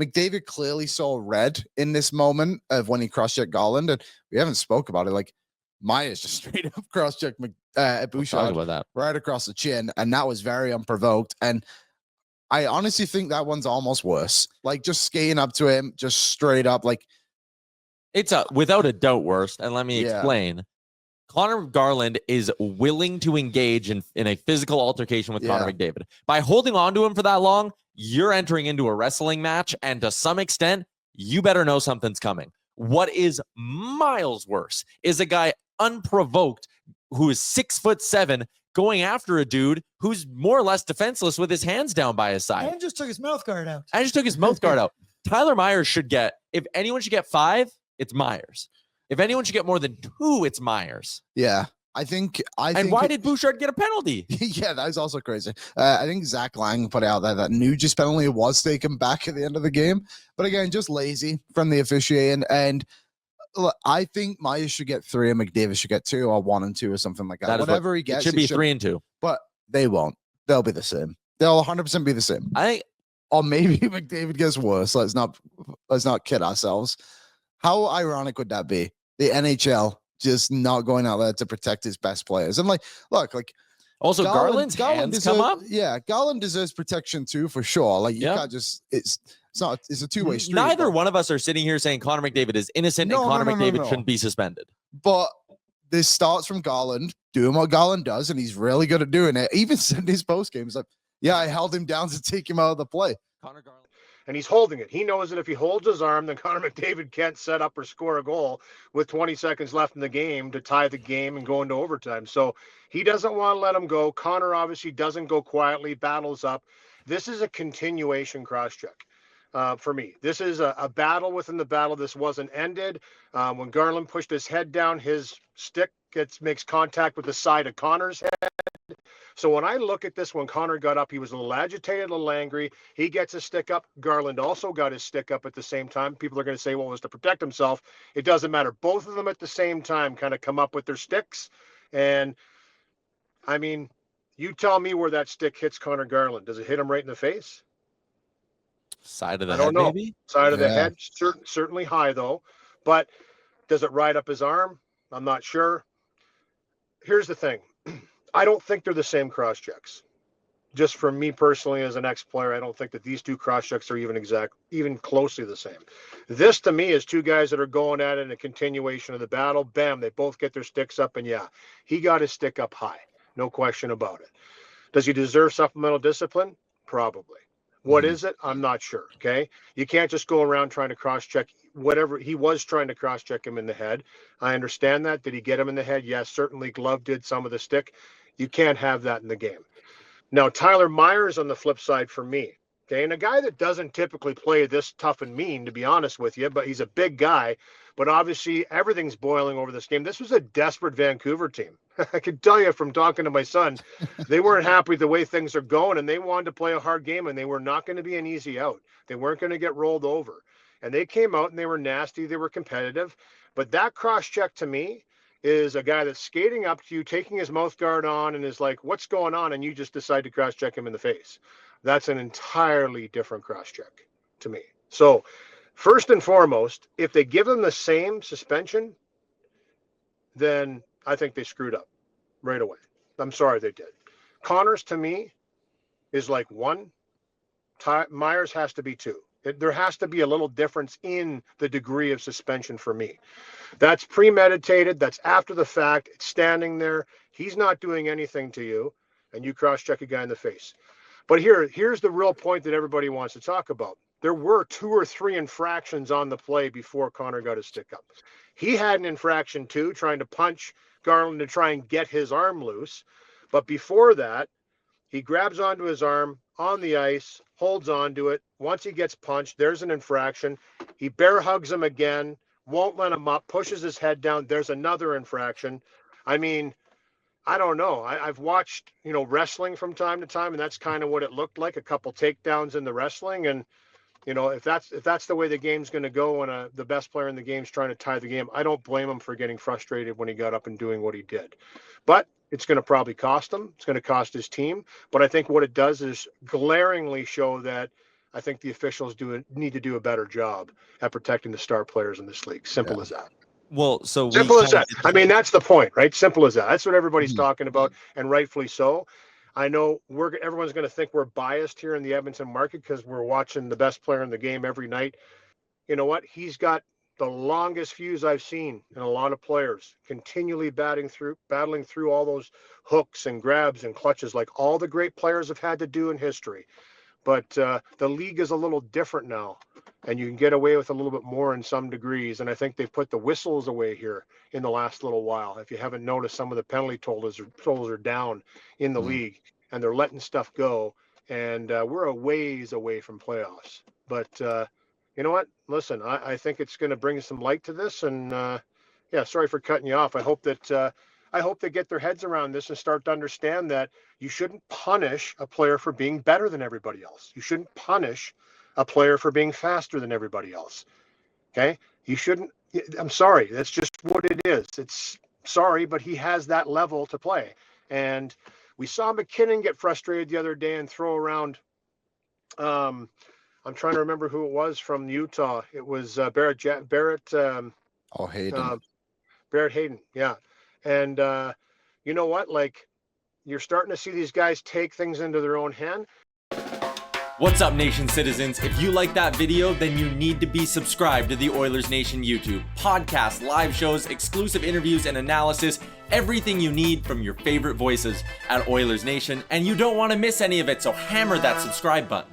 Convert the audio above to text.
McDavid clearly saw red in this moment of when he cross-checked Garland, and we haven't spoke about it. Like, Myers just straight up cross-checked Bouchard about that. right across the chin, and that was very unprovoked. And I honestly think that one's almost worse. Like, just skating up to him, just straight up, like, it's without a doubt worse. And let me explain. Conor Garland is willing to engage in a physical altercation with Connor McDavid. By holding on to him for that long, you're entering into a wrestling match, and to some extent, you better know something's coming. What is miles worse is a guy unprovoked who is 6'7" going after a dude who's more or less defenseless with his hands down by his side. And just took his mouth guard out. Tyler Myers should get, if anyone should get 5, it's Myers. If anyone should get more than 2, it's Myers. Yeah, I think. And why did Bouchard get a penalty? Yeah, that was also crazy. I think Zach Lang put out there that Nugent penalty was taken back at the end of the game. But again, just lazy from the officiating. And look, I think Myers should get 3 and McDavid should get 2 or 1 and 2 or something like that. Whatever he gets. It should be 3 and 2. But they won't. They'll be the same. They'll 100% be the same. Or maybe McDavid gets worse. Let's not kid ourselves. How ironic would that be? The NHL just not going out there to protect his best players. And look, also Garland's hands come up. Yeah, Garland deserves protection too, for sure. Like, you can't just, it's a two-way street. Neither one of us are sitting here saying Connor McDavid is innocent and Connor McDavid shouldn't be suspended. But this starts from Garland doing what Garland does, and he's really good at doing it. Even sent his post games like, yeah, I held him down to take him out of the play. Conor Garland. And he's holding it. He knows that if he holds his arm, then Connor McDavid can't set up or score a goal with 20 seconds left in the game to tie the game and go into overtime. So he doesn't want to let him go. Connor obviously doesn't go quietly, battles up. This is a continuation cross-check. For me, this is a battle within the battle. This wasn't ended. When Garland pushed his head down, his stick makes contact with the side of Connor's head. So when I look at this, when Connor got up, he was a little agitated, a little angry. He gets his stick up. Garland also got his stick up at the same time. People are going to say, well, it was to protect himself. It doesn't matter. Both of them at the same time kind of come up with their sticks. And, I mean, you tell me where that stick hits Conor Garland. Does it hit him right in the face? Side of the head, maybe? Side of the head. Certainly high, though. But does it ride up his arm? I'm not sure. Here's the thing. I don't think they're the same cross checks. Just for me personally as an ex-player, I don't think that these two cross checks are even closely the same. This to me is two guys that are going at it in a continuation of the battle. Bam, they both get their sticks up, and yeah, he got his stick up high. No question about it. Does he deserve supplemental discipline? Probably. What is it? I'm not sure. Okay. You can't just go around trying to cross-check whatever. He was trying to cross-check him in the head. I understand that. Did he get him in the head? Yes, certainly Glove did some of the stick. You can't have that in the game. Now, Tyler Myers on the flip side for me. Okay. And a guy that doesn't typically play this tough and mean, to be honest with you, but he's a big guy. But obviously everything's boiling over this game. This was a desperate Vancouver team. I can tell you from talking to my son, they weren't happy the way things are going, and they wanted to play a hard game, and they were not going to be an easy out. They weren't going to get rolled over. And they came out and they were nasty. They were competitive. But that cross-check to me is a guy that's skating up to you, taking his mouth guard on, and is like, what's going on? And you just decide to cross-check him in the face. That's an entirely different cross-check to me. So first and foremost, if they give him the same suspension, then I think they screwed up right away. I'm sorry they did. Connor's to me is like 1. Myers has to be 2. There has to be a little difference in the degree of suspension for me. That's premeditated. That's after the fact. It's standing there. He's not doing anything to you, and you cross-check a guy in the face. But here's the real point that everybody wants to talk about. There were 2 or 3 infractions on the play before Connor got his stick up. He had an infraction too, trying to punch Garland to try and get his arm loose. But before that, he grabs onto his arm on the ice, holds onto it. Once he gets punched, there's an infraction. He bear hugs him again, won't let him up, pushes his head down. There's another infraction. I mean, I don't know. I've watched, wrestling from time to time, and that's kind of what it looked like, a couple takedowns in the wrestling. And, if that's the way the game's going to go and the best player in the game's trying to tie the game, I don't blame him for getting frustrated when he got up and doing what he did. But it's going to probably cost him. It's going to cost his team. But I think what it does is glaringly show that I think the officials need to do a better job at protecting the star players in this league. Simple as that. Well, so simple as that. I mean, that's the point, right? Simple as that. That's what everybody's talking about, and rightfully so. I know everyone's going to think we're biased here in the Edmonton market because we're watching the best player in the game every night. You know what? He's got the longest fuse I've seen in a lot of players, continually battling through all those hooks and grabs and clutches like all the great players have had to do in history. But the league is a little different now, and you can get away with a little bit more in some degrees. And I think they've put the whistles away here in the last little while. If you haven't noticed, some of the penalty totals are down in the league, and they're letting stuff go. And we're a ways away from playoffs. But you know what? Listen, I think it's going to bring some light to this. And yeah, sorry for cutting you off. I hope they get their heads around this and start to understand that you shouldn't punish a player for being better than everybody else. You shouldn't punish a player for being faster than everybody else. Okay? You shouldn't. I'm sorry. That's just what it is. It's sorry, but he has that level to play. And we saw McKinnon get frustrated the other day and throw around. I'm trying to remember who it was from Utah. It was Barrett. Hayden. Barrett Hayden. Yeah. And you know what? Like, you're starting to see these guys take things into their own hand. What's up, Nation citizens? If you like that video, then you need to be subscribed to the Oilers Nation YouTube. Podcasts, live shows, exclusive interviews, and analysis. Everything you need from your favorite voices at Oilers Nation. And you don't want to miss any of it, so hammer that subscribe button.